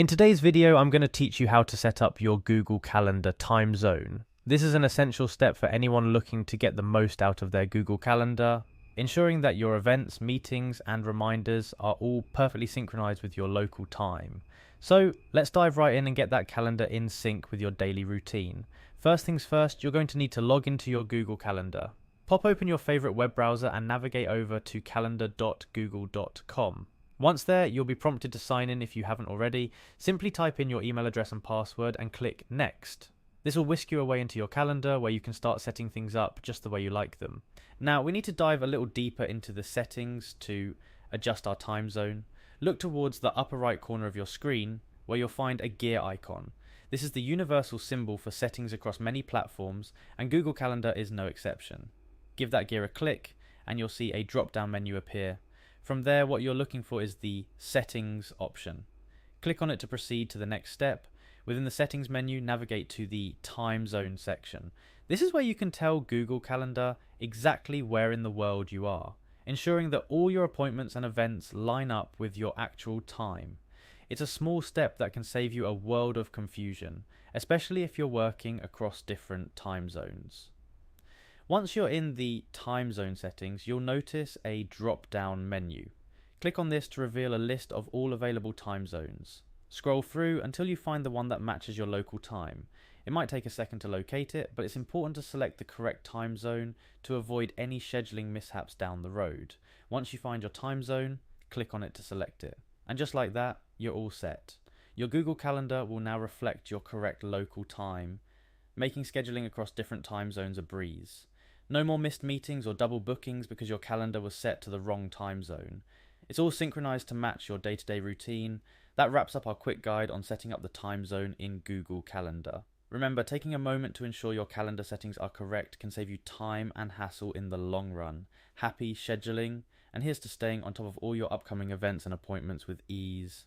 In today's video, I'm going to teach you how to set up your Google Calendar time zone. This is an essential step for anyone looking to get the most out of their Google Calendar, ensuring that your events, meetings, and reminders are all perfectly synchronized with your local time. So let's dive right in and get that calendar in sync with your daily routine. First things first, you're going to need to log into your Google Calendar. Pop open your favorite web browser and navigate over to calendar.google.com. Once there, you'll be prompted to sign in if you haven't already. Simply type in your email address and password and click Next. This will whisk you away into your calendar where you can start setting things up just the way you like them. Now, we need to dive a little deeper into the settings to adjust our time zone. Look towards the upper right corner of your screen where you'll find a gear icon. This is the universal symbol for settings across many platforms, and Google Calendar is no exception. Give that gear a click and you'll see a drop-down menu appear. From there, what you're looking for is the Settings option. Click on it to proceed to the next step. Within the Settings menu, navigate to the Time Zone section. This is where you can tell Google Calendar exactly where in the world you are, ensuring that all your appointments and events line up with your actual time. It's a small step that can save you a world of confusion, especially if you're working across different time zones. Once you're in the time zone settings, you'll notice a drop-down menu. Click on this to reveal a list of all available time zones. Scroll through until you find the one that matches your local time. It might take a second to locate it, but it's important to select the correct time zone to avoid any scheduling mishaps down the road. Once you find your time zone, click on it to select it. And just like that, you're all set. Your Google Calendar will now reflect your correct local time, making scheduling across different time zones a breeze. No more missed meetings or double bookings because your calendar was set to the wrong time zone. It's all synchronized to match your day-to-day routine. That wraps up our quick guide on setting up the time zone in Google Calendar. Remember, taking a moment to ensure your calendar settings are correct can save you time and hassle in the long run. Happy scheduling, and here's to staying on top of all your upcoming events and appointments with ease.